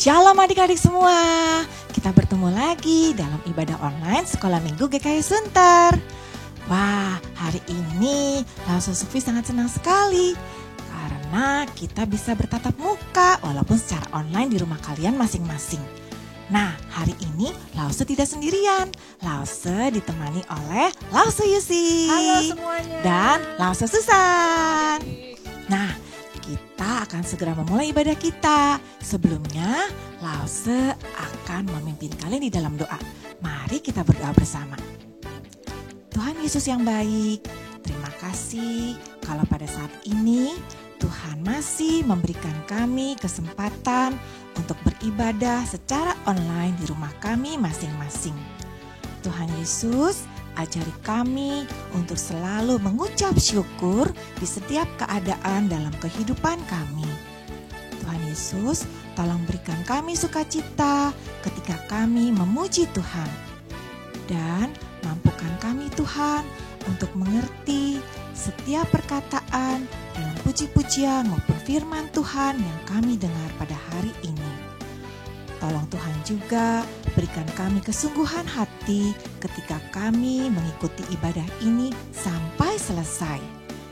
Shalom adik-adik semua. Kita bertemu lagi dalam ibadah online Sekolah Minggu GKI Sunter. Wah, hari ini Lauso Sufi sangat senang sekali karena kita bisa bertatap muka walaupun secara online di rumah kalian masing-masing. Nah, hari ini Lause tidak sendirian. Lause ditemani oleh Lause Yusi. Halo semuanya. Dan Lause Susan. Nah, kita akan segera memulai ibadah kita. Sebelumnya, Lause akan memimpin kalian di dalam doa. Mari kita berdoa bersama. Tuhan Yesus yang baik, terima kasih kalau pada saat ini Tuhan masih memberikan kami kesempatan untuk beribadah secara online di rumah kami masing-masing. Tuhan Yesus, ajari kami untuk selalu mengucap syukur di setiap keadaan dalam kehidupan kami. Tuhan Yesus, tolong berikan kami sukacita ketika kami memuji Tuhan. Dan mampukan kami Tuhan untuk mengerti setiap perkataan dalam puji-pujian maupun firman Tuhan yang kami dengar pada hari ini. Tolong Tuhan juga berikan kami kesungguhan hati ketika kami mengikuti ibadah ini sampai selesai.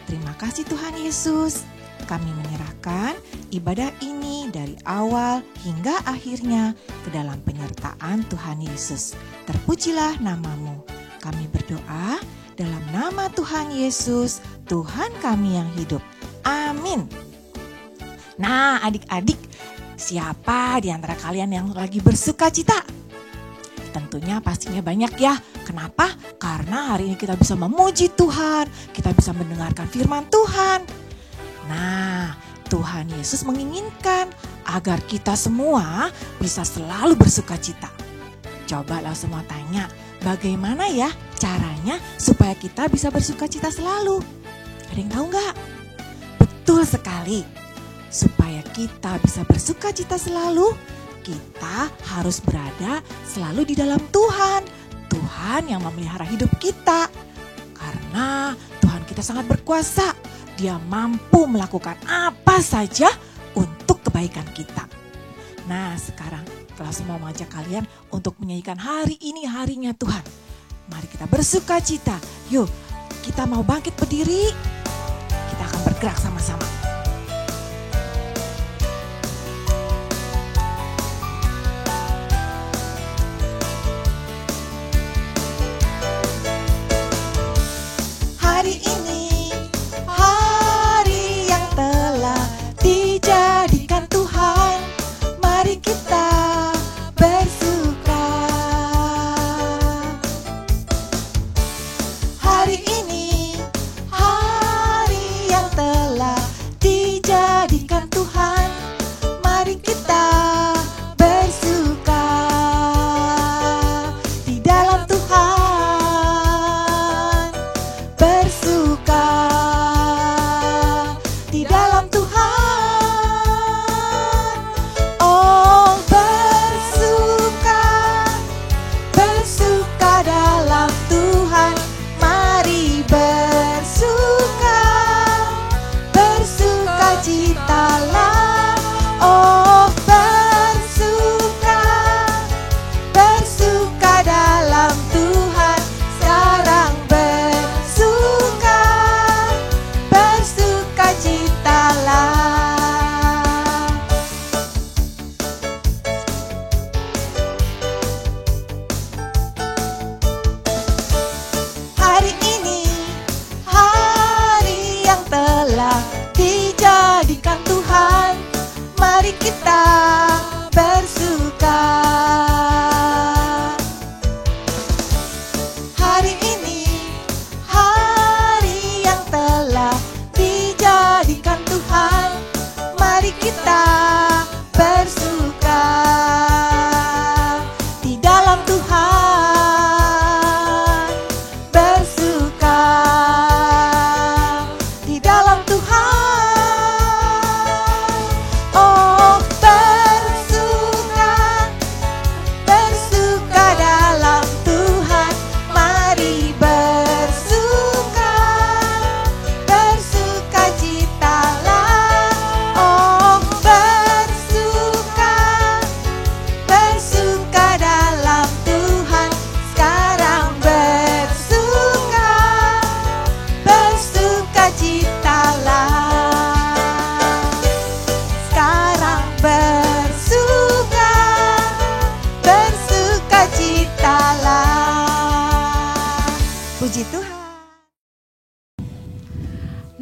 Terima kasih Tuhan Yesus. Kami menyerahkan ibadah ini dari awal hingga akhirnya ke dalam penyertaan Tuhan Yesus. Terpujilah nama-Mu. Kami berdoa dalam nama Tuhan Yesus, Tuhan kami yang hidup. Amin. Nah, adik-adik, siapa di antara kalian yang lagi bersuka cita? Tentunya pastinya banyak ya. Kenapa? Karena hari ini kita bisa memuji Tuhan, kita bisa mendengarkan firman Tuhan. Nah, Tuhan Yesus menginginkan agar kita semua bisa selalu bersuka cita. Coba lah semua tanya, bagaimana ya caranya supaya kita bisa bersuka cita selalu? Ada yang tahu nggak? Betul sekali. Supaya kita bisa bersuka cita selalu, kita harus berada selalu di dalam Tuhan. Tuhan yang memelihara hidup kita. Karena Tuhan kita sangat berkuasa. Dia mampu melakukan apa saja untuk kebaikan kita. Nah, sekarang telah semua mengajak kalian untuk menyanyikan hari ini harinya Tuhan. Mari kita bersuka cita. Yuk, kita mau bangkit berdiri. Kita akan bergerak sama-sama. Hari ini, hari yang telah dijadikan Tuhan, mari kita bersuka. Hari ini, hari yang telah dijadikan Tuhan, mari kita bersuka di dalam Tuhan. Bersuka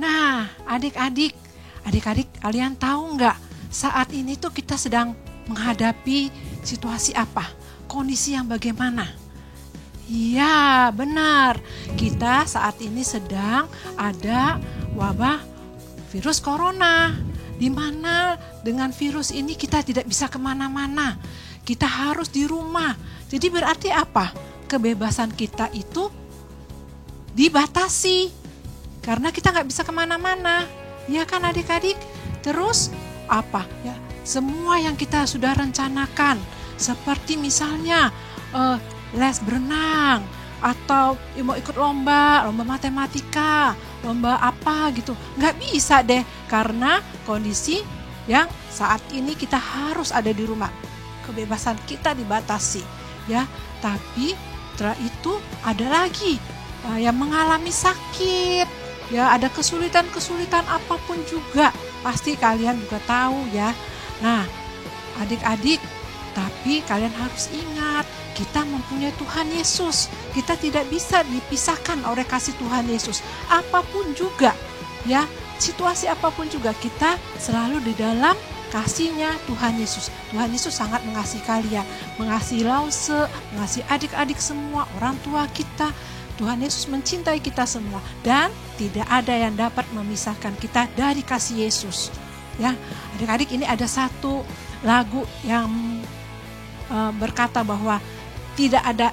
Nah, adik-adik kalian tahu nggak? Saat ini tuh kita sedang menghadapi situasi apa? Kondisi yang bagaimana? Iya, benar. Kita saat ini sedang ada wabah virus corona, di mana dengan virus ini kita tidak bisa kemana-mana. Kita harus di rumah. Jadi berarti apa? Kebebasan kita itu dibatasi. Karena kita nggak bisa kemana-mana. Ya kan adik-adik? Terus apa? Ya, semua yang kita sudah rencanakan. Seperti misalnya les berenang. Atau mau ikut lomba matematika, lomba apa gitu. Nggak bisa deh. Karena kondisi yang saat ini kita harus ada di rumah. Kebebasan kita dibatasi. Ya, tapi setelah itu ada lagi yang mengalami sakit, ya ada kesulitan apapun juga, pasti kalian juga tahu ya. Nah, adik-adik, tapi kalian harus ingat, kita mempunyai Tuhan Yesus. Kita tidak bisa dipisahkan oleh kasih Tuhan Yesus. Apapun juga, ya situasi apapun juga, kita selalu di dalam kasihnya Tuhan Yesus. Tuhan Yesus sangat mengasihi kalian, mengasihi Lause, mengasihi adik-adik semua, orang tua kita. Tuhan Yesus mencintai kita semua dan tidak ada yang dapat memisahkan kita dari kasih Yesus. Ya, adik-adik, ini ada satu lagu yang berkata bahwa tidak ada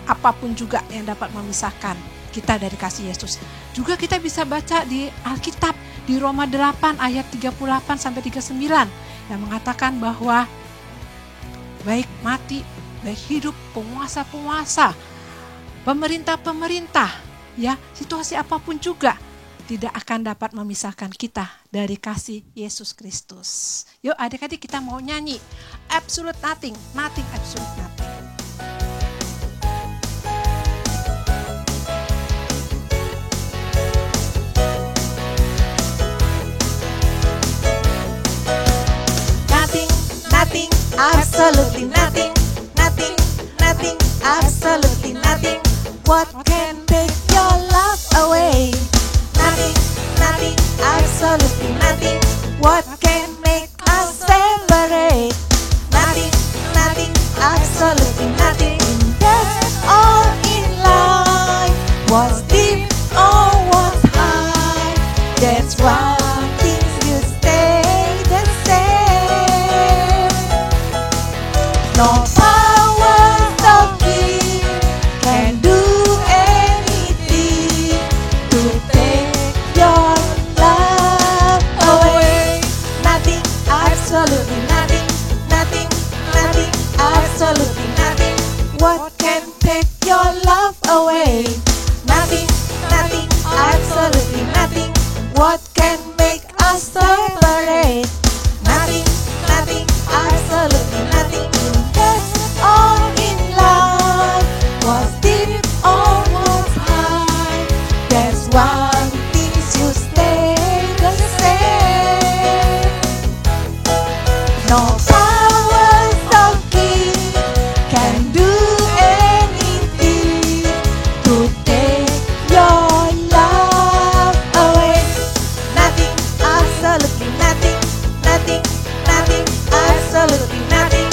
apapun juga yang dapat memisahkan kita dari kasih Yesus. Juga kita bisa baca di Alkitab di Roma 8 ayat 38 sampai 39 yang mengatakan bahwa baik mati, baik hidup, penguasa-penguasa, pemerintah-pemerintah, ya situasi apapun juga tidak akan dapat memisahkan kita dari kasih Yesus Kristus. Yuk adik-adik, kita mau nyanyi Absolute Nothing, Nothing Absolute Nothing. Nothing, absolutely nothing, nothing, nothing, absolutely nothing. What can take your love away? Nothing, nothing, absolutely nothing. What can make us separate? Nothing, nothing, absolutely nothing. That's all in life. What's deep or what's high? That's why things you stay the same. No powers of king can do anything to take your love away. Nothing, absolutely nothing, nothing, nothing, absolutely nothing. What can take your love away? Nothing, nothing, absolutely nothing. What can make us separate? Nothing, nothing, absolutely nothing. That's all in life. What's deep or what's high? That's why things you stay the same. No powers of king can do anything to take your love away. Nothing, absolutely nothing, nothing, nothing, absolutely nothing.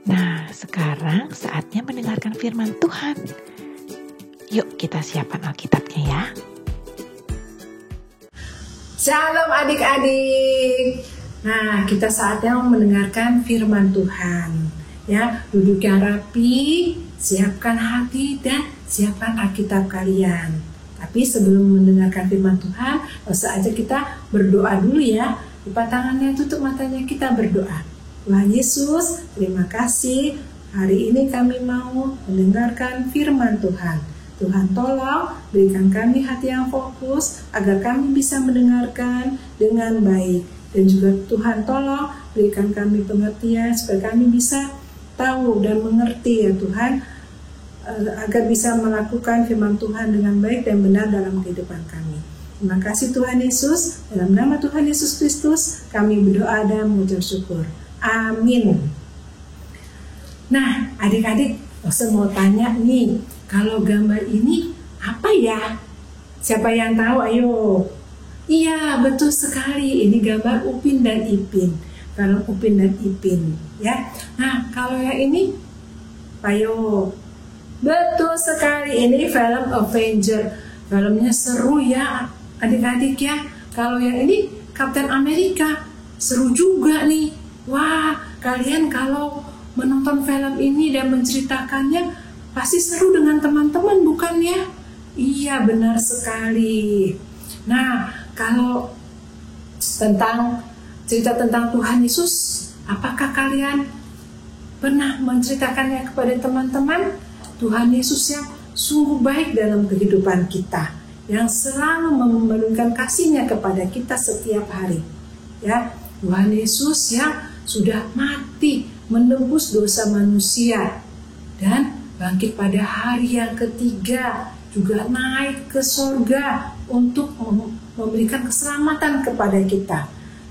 Nah, sekarang saatnya mendengarkan firman Tuhan. Yuk kita siapkan Alkitabnya ya. Shalom adik-adik. Nah, kita saatnya mendengarkan firman Tuhan. Ya, duduk yang rapi, siapkan hati dan siapkan Alkitab kalian. Tapi sebelum mendengarkan firman Tuhan, langsung aja kita berdoa dulu ya. Lipat tangannya, tutup matanya, kita berdoa. Tuhan Yesus, terima kasih. Hari ini kami mau mendengarkan firman Tuhan. Tuhan tolong berikan kami hati yang fokus agar kami bisa mendengarkan dengan baik. Dan juga Tuhan tolong berikan kami pengertian supaya kami bisa tahu dan mengerti ya Tuhan, agar bisa melakukan firman Tuhan dengan baik dan benar dalam kehidupan kami. Terima kasih Tuhan Yesus. Dalam nama Tuhan Yesus Kristus kami berdoa dan mengucap syukur. Amin. Nah adik-adik, saya mau tanya nih, kalau gambar ini Apa ya? Siapa yang tahu? Ayo. Iya, betul sekali. Ini gambar Upin dan Ipin. Film Upin dan Ipin, ya. Nah, kalau yang ini, ayo. Betul sekali. Ini film Avenger. Filmnya seru ya, adik-adik ya. Kalau yang ini Captain America, seru juga nih. Wah, kalian kalau menonton film ini dan menceritakannya pasti seru dengan teman-teman, bukan ya? Iya, benar sekali. Nah, kalau cerita tentang Tuhan Yesus, apakah kalian pernah menceritakannya kepada teman-teman? Tuhan Yesus yang sungguh baik dalam kehidupan kita, yang selalu memberikan kasih-Nya kepada kita setiap hari. Ya, Tuhan Yesus yang sudah mati menebus dosa manusia dan bangkit pada hari yang ketiga, juga naik ke surga untuk memberikan keselamatan kepada kita.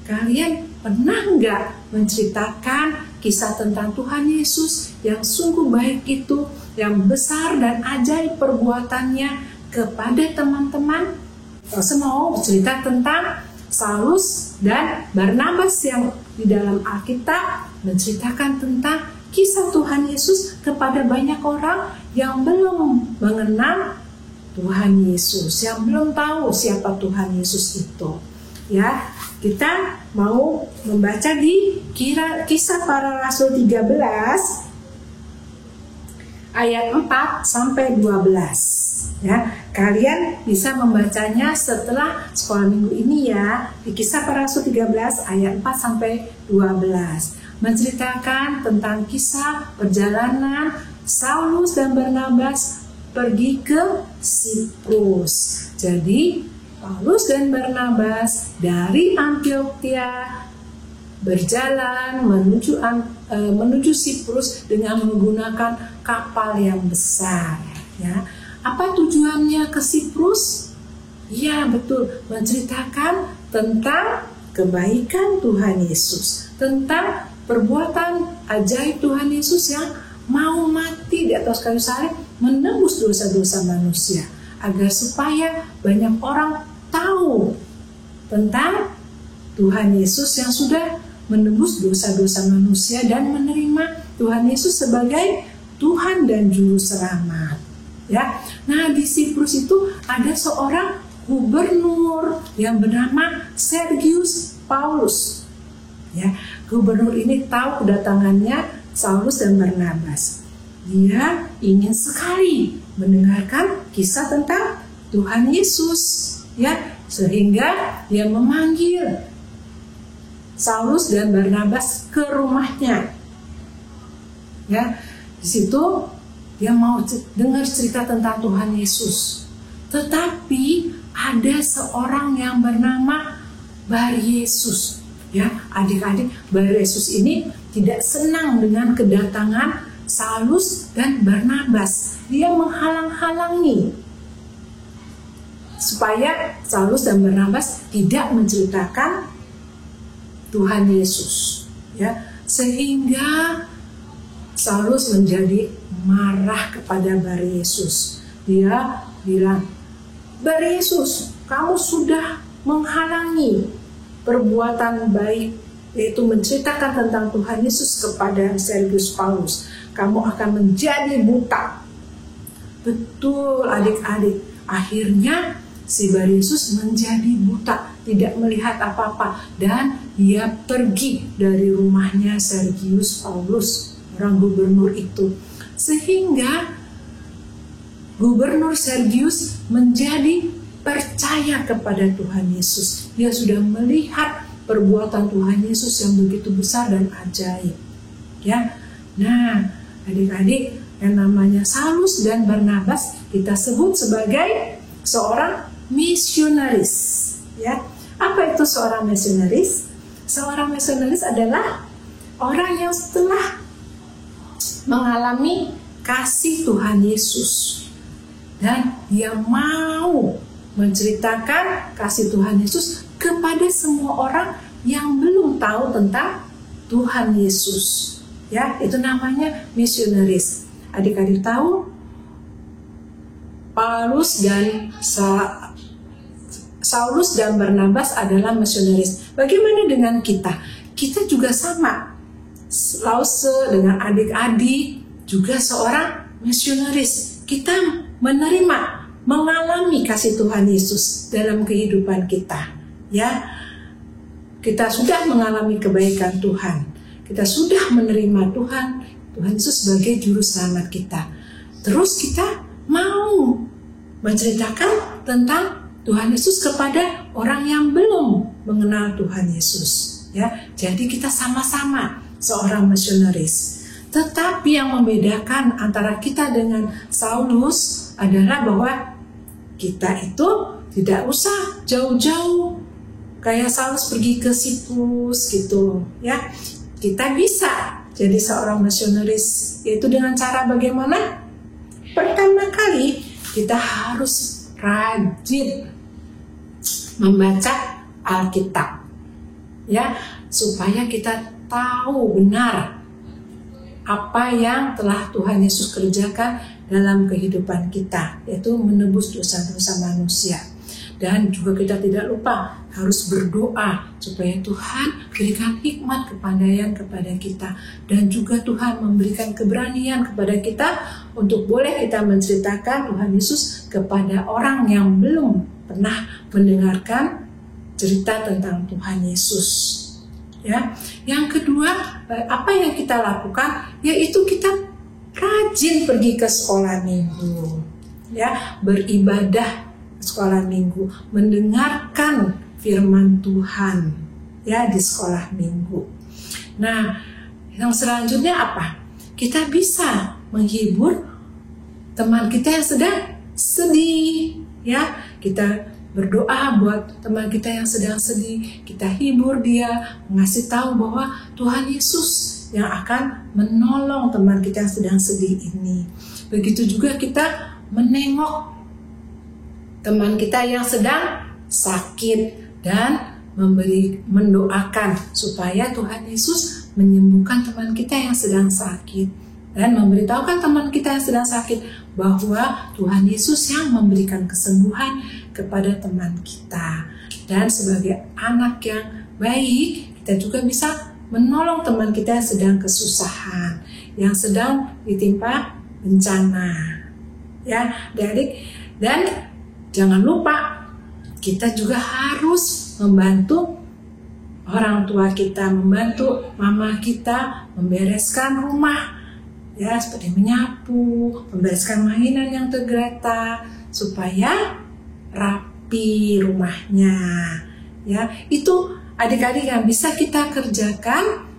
Kalian pernah nggak menceritakan kisah tentang Tuhan Yesus yang sungguh baik itu, yang besar dan ajaib perbuatannya kepada teman-teman? Saya mau cerita tentang Saulus dan Barnabas yang di dalam Alkitab menceritakan tentang kisah Tuhan Yesus kepada banyak orang yang belum mengenal Tuhan Yesus, yang belum tahu siapa Tuhan Yesus itu. Ya, kita mau membaca di Kisah Para Rasul 13 ayat 4 sampai 12. Ya, kalian bisa membacanya setelah sekolah minggu ini ya, di Kisah Para Rasul 13 ayat 4 sampai 12. Menceritakan tentang kisah perjalanan Saulus dan Barnabas pergi ke Siprus. Jadi Paulus dan Barnabas dari Antiokhia berjalan menuju Siprus dengan menggunakan kapal yang besar. Ya, apa tujuannya ke Siprus? Ya, betul, menceritakan tentang kebaikan Tuhan Yesus, tentang perbuatan ajaib Tuhan Yesus yang mau mati di atas kayu salib menebus dosa-dosa manusia, agar supaya banyak orang tahu tentang Tuhan Yesus yang sudah menebus dosa-dosa manusia dan menerima Tuhan Yesus sebagai Tuhan dan Juru Selamat. Ya, nah di Siprus itu ada seorang gubernur yang bernama Sergius Paulus. Ya, gubernur ini tahu kedatangannya Saulus dan Barnabas. Dia ingin sekali mendengarkan kisah tentang Tuhan Yesus, ya, sehingga dia memanggil Saulus dan Barnabas ke rumahnya. Ya, di situ dia mau dengar cerita tentang Tuhan Yesus. Tetapi ada seorang yang bernama Baryesus. Ya, adik-adik, Baryesus ini tidak senang dengan kedatangan Saulus dan Barnabas. Dia menghalang-halangi supaya Saulus dan Barnabas tidak menceritakan Tuhan Yesus. Ya, sehingga Saulus menjadi marah kepada Baryesus. Dia bilang, "Baryesus, kamu sudah menghalangi perbuatan baik, yaitu menceritakan tentang Tuhan Yesus kepada Sergius Paulus. Kamu akan menjadi buta." Betul adik-adik, akhirnya si Baryesus menjadi buta, tidak melihat apa-apa, dan dia pergi dari rumahnya Sergius Paulus, orang gubernur itu. Sehingga Gubernur Sergius menjadi percaya kepada Tuhan Yesus. Dia sudah melihat perbuatan Tuhan Yesus yang begitu besar dan ajaib. Ya, nah adik-adik, yang namanya Saulus dan Barnabas kita sebut sebagai seorang misionaris. Ya, apa itu seorang misionaris? Seorang misionaris adalah orang yang setelah mengalami kasih Tuhan Yesus dan dia mau menceritakan kasih Tuhan Yesus kepada semua orang yang belum tahu tentang Tuhan Yesus. Ya, itu namanya misionaris. Adik-adik tahu Saulus dan Barnabas adalah misionaris. Bagaimana dengan kita? Kita juga sama. Lause dengan adik-adik juga seorang misionaris. Kita menerima, mengalami kasih Tuhan Yesus dalam kehidupan kita. Ya, kita sudah mengalami kebaikan Tuhan. Kita sudah menerima Tuhan Yesus sebagai juru selamat kita. Terus kita mau menceritakan tentang Tuhan Yesus kepada orang yang belum mengenal Tuhan Yesus. Ya, jadi kita sama-sama seorang misionaris. Tetapi yang membedakan antara kita dengan Saulus adalah bahwa kita itu tidak usah jauh-jauh kayak Saulus pergi ke Siprus gitu, ya. Kita bisa jadi seorang misionaris, yaitu dengan cara bagaimana? Pertama kali kita harus rajin membaca Alkitab, ya, supaya kita tahu benar apa yang telah Tuhan Yesus kerjakan dalam kehidupan kita, yaitu menebus dosa-dosa manusia. Dan juga kita tidak lupa harus berdoa supaya Tuhan berikan hikmat kepandaian kepada kita, dan juga Tuhan memberikan keberanian kepada kita untuk boleh kita menceritakan Tuhan Yesus kepada orang yang belum pernah mendengarkan cerita tentang Tuhan Yesus. Ya, yang kedua, apa yang kita lakukan yaitu kita rajin pergi ke sekolah minggu, ya, beribadah sekolah minggu, mendengarkan firman Tuhan, ya, di sekolah minggu. Nah, yang selanjutnya apa? Kita bisa menghibur teman kita yang sedang sedih, ya. Kita berdoa buat teman kita yang sedang sedih, kita hibur dia, mengasih tahu bahwa Tuhan Yesus yang akan menolong teman kita yang sedang sedih ini. Begitu juga kita menengok teman kita yang sedang sakit dan mendoakan supaya Tuhan Yesus menyembuhkan teman kita yang sedang sakit, dan memberitahukan teman kita yang sedang sakit bahwa Tuhan Yesus yang memberikan kesembuhan kepada teman kita. Dan sebagai anak yang baik, kita juga bisa menolong teman kita yang sedang kesusahan, yang sedang ditimpa bencana, ya, adik-adik. Dan jangan lupa kita juga harus membantu orang tua kita, membantu mama kita membereskan rumah, ya, seperti menyapu, membereskan mainan yang tergeletak supaya rapi rumahnya, ya. Itu adik-adik yang bisa kita kerjakan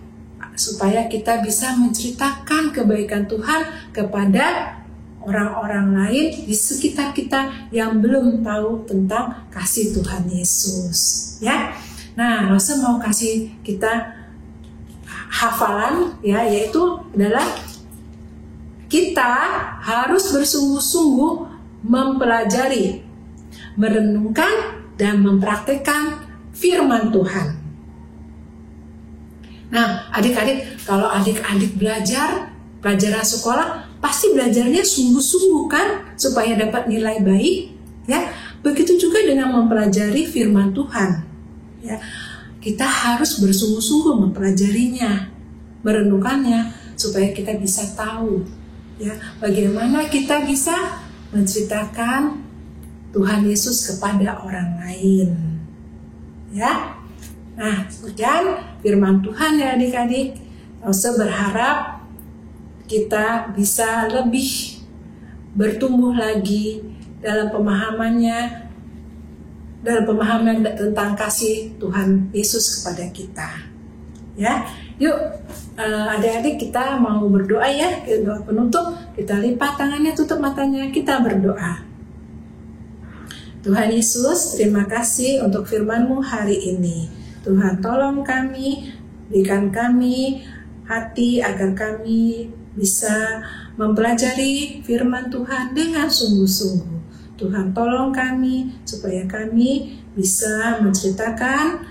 supaya kita bisa menceritakan kebaikan Tuhan kepada orang-orang lain di sekitar kita yang belum tahu tentang kasih Tuhan Yesus, ya. Nah, Rosa mau kasih kita hafalan, ya, yaitu adalah kita harus bersungguh-sungguh mempelajari, merenungkan, dan mempraktikkan firman Tuhan. Nah, adik-adik, kalau adik-adik belajar pelajaran sekolah, pasti belajarnya sungguh-sungguh kan, supaya dapat nilai baik, ya. Begitu juga dengan mempelajari firman Tuhan, ya. Kita harus bersungguh-sungguh mempelajarinya, merenungkannya, supaya kita bisa tahu, ya, bagaimana kita bisa menceritakan Tuhan Yesus kepada orang lain, ya. Nah, sekian firman Tuhan, ya adik-adik. Saya berharap kita bisa lebih bertumbuh lagi dalam pemahamannya, dalam pemahaman tentang kasih Tuhan Yesus kepada kita, ya. Yuk, adik-adik, kita mau berdoa, ya. Doa penutup, kita lipat tangannya, tutup matanya, kita berdoa. Tuhan Yesus, terima kasih untuk firman-Mu hari ini. Tuhan, tolong kami, berikan kami hati agar kami bisa mempelajari firman Tuhan dengan sungguh-sungguh. Tuhan, tolong kami supaya kami bisa menceritakan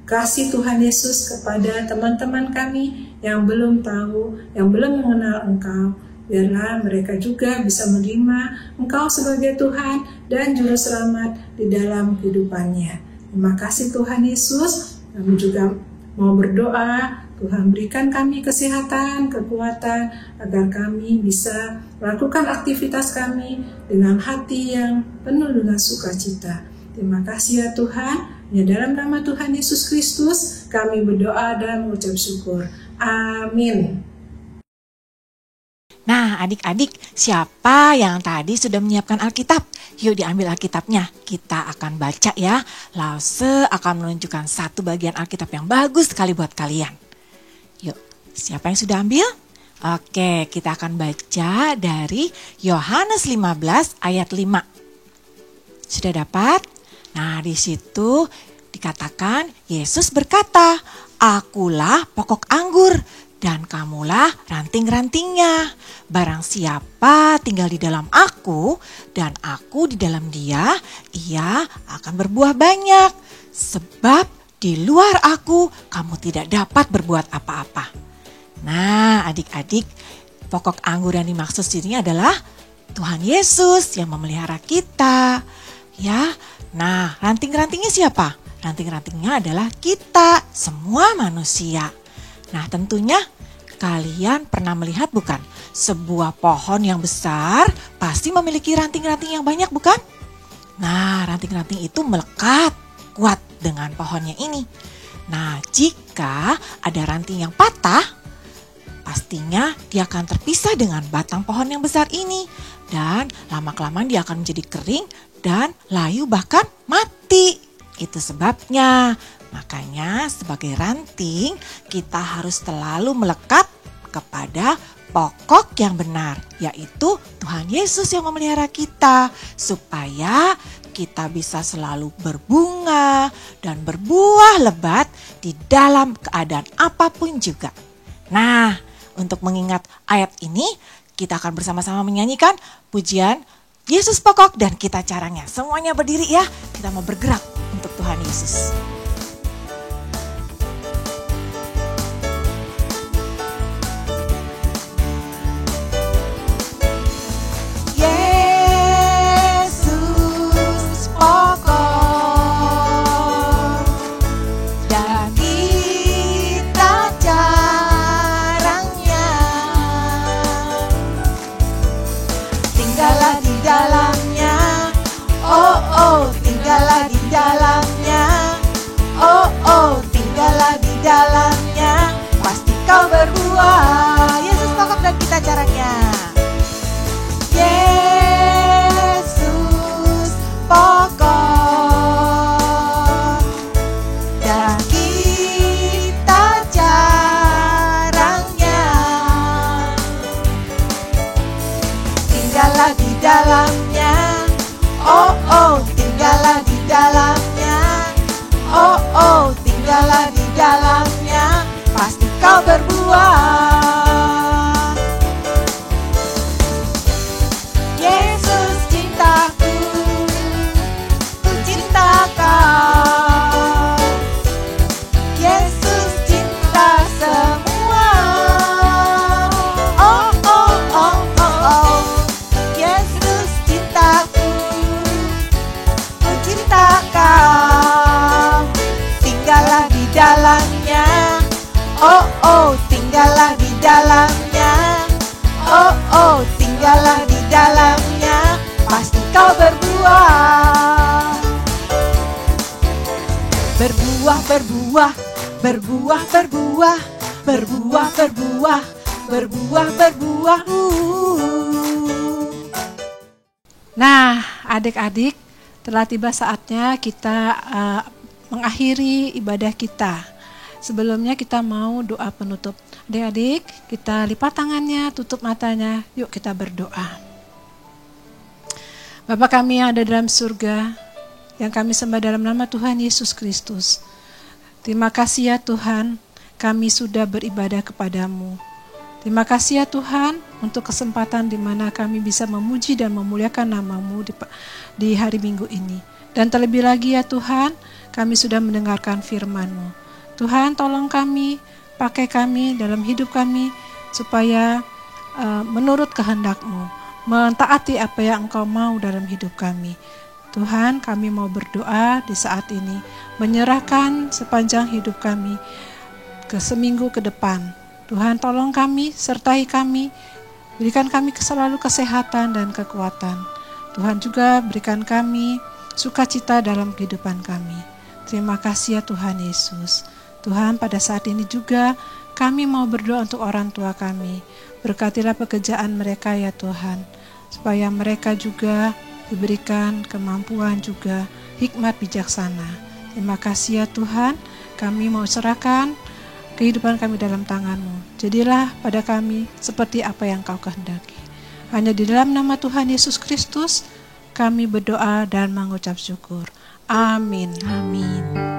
kasih Tuhan Yesus kepada teman-teman kami yang belum tahu, yang belum mengenal Engkau. Biarlah mereka juga bisa menerima Engkau sebagai Tuhan dan Juru Selamat di dalam kehidupannya. Terima kasih Tuhan Yesus. Kami juga mau berdoa, Tuhan berikan kami kesehatan, kekuatan, agar kami bisa melakukan aktivitas kami dengan hati yang penuh dengan sukacita. Terima kasih ya Tuhan. Ya, dalam nama Tuhan Yesus Kristus kami berdoa dan mengucap syukur. Amin. Nah, adik-adik, siapa yang tadi sudah menyiapkan Alkitab? Yuk diambil Alkitabnya, kita akan baca ya. Lause akan menunjukkan satu bagian Alkitab yang bagus sekali buat kalian. Yuk, siapa yang sudah ambil? Oke, kita akan baca dari Yohanes 15 ayat 5. Sudah dapat? Nah, di situ dikatakan Yesus berkata, "Akulah pokok anggur dan kamulah ranting-rantingnya. Barang siapa tinggal di dalam aku dan aku di dalam dia, ia akan berbuah banyak. Sebab di luar aku kamu tidak dapat berbuat apa-apa." Nah, adik-adik, pokok anggur yang dimaksud sini adalah Tuhan Yesus yang memelihara kita. Ya, nah ranting-rantingnya siapa? Ranting-rantingnya adalah kita, semua manusia. Nah, tentunya kalian pernah melihat bukan? Sebuah pohon yang besar pasti memiliki ranting-ranting yang banyak bukan? Nah, ranting-ranting itu melekat kuat dengan pohonnya ini. Nah, jika ada ranting yang patah, pastinya dia akan terpisah dengan batang pohon yang besar ini. Dan lama-kelamaan dia akan menjadi kering dan layu bahkan mati. Itu sebabnya. Makanya sebagai ranting kita harus selalu melekat kepada pokok yang benar, yaitu Tuhan Yesus yang memelihara kita supaya kita bisa selalu berbunga dan berbuah lebat di dalam keadaan apapun juga. Nah, untuk mengingat ayat ini kita akan bersama-sama menyanyikan pujian Yesus pokok dan kita caranya. Semuanya berdiri ya, kita mau bergerak untuk Tuhan Yesus. Dalamnya pasti kau berbuah. Yesus pokok dan kita caranya. Yesus pokok dan kita caranya. Tinggallah di dalamnya. Oh oh, tinggallah di dalamnya. Oh oh, tinggallah di dalamnya, pasti kau berbuah. Yesus cintaku, ku cinta kau. Yesus cinta semua. Oh oh oh oh oh, Yesus cintaku, ku cinta kau. Tinggallah di dalamnya, oh oh, tinggallah di dalamnya, oh oh, tinggallah di dalamnya, pasti kau berbuah. Berbuah, berbuah, berbuah, berbuah, berbuah, berbuah, berbuah, berbuah. Nah, adik-adik, telah tiba saatnya kita mengakhiri ibadah kita. Sebelumnya kita mau doa penutup. Adik-adik, kita lipat tangannya, tutup matanya. Yuk kita berdoa. Bapa kami yang ada dalam surga, yang kami sembah dalam nama Tuhan Yesus Kristus. Terima kasih ya Tuhan, kami sudah beribadah kepadamu. Terima kasih ya Tuhan untuk kesempatan di mana kami bisa memuji dan memuliakan nama-Mu di hari Minggu ini. Dan terlebih lagi ya Tuhan, kami sudah mendengarkan firman-Mu. Tuhan tolong kami, pakai kami dalam hidup kami, supaya menurut kehendak-Mu, mentaati apa yang Engkau mau dalam hidup kami. Tuhan, kami mau berdoa di saat ini, menyerahkan sepanjang hidup kami ke seminggu ke depan. Tuhan, tolong kami, sertai kami, berikan kami selalu kesehatan dan kekuatan. Tuhan juga berikan kami sukacita dalam kehidupan kami. Terima kasih ya Tuhan Yesus. Tuhan, pada saat ini juga kami mau berdoa untuk orang tua kami. Berkatilah pekerjaan mereka ya Tuhan, supaya mereka juga diberikan kemampuan juga hikmat bijaksana. Terima kasih ya Tuhan, kami mau serahkan kehidupan kami dalam tangan-Mu. Jadilah pada kami seperti apa yang Kau kehendaki. Hanya di dalam nama Tuhan Yesus Kristus kami berdoa dan mengucap syukur. Amin. Amin.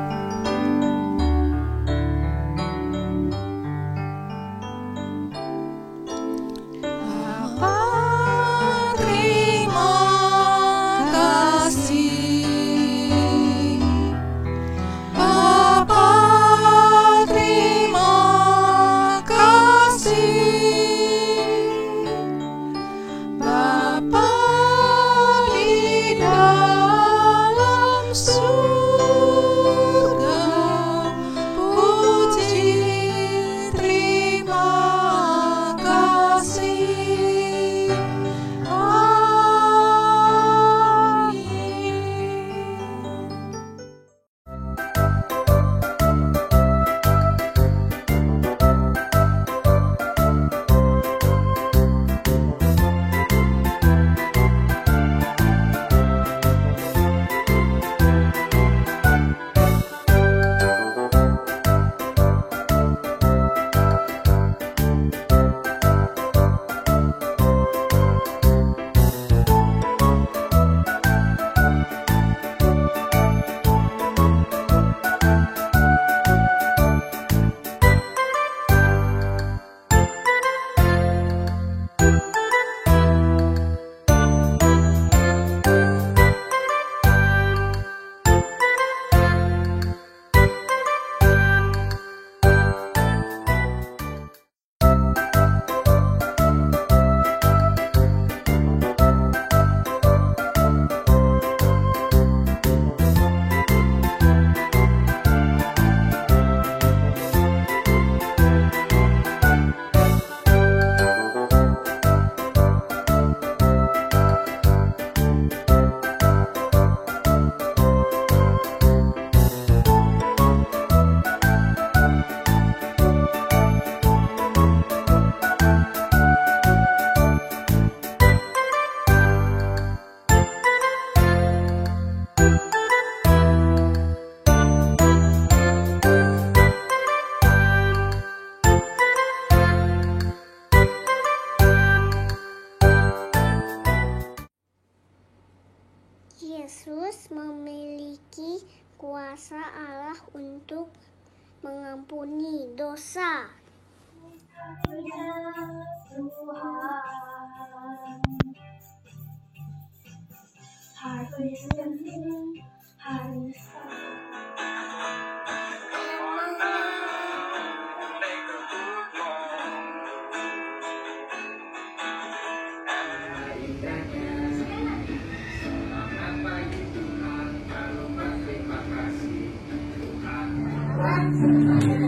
Yesus memiliki kuasa Allah untuk mengampuni dosa. Tuhan.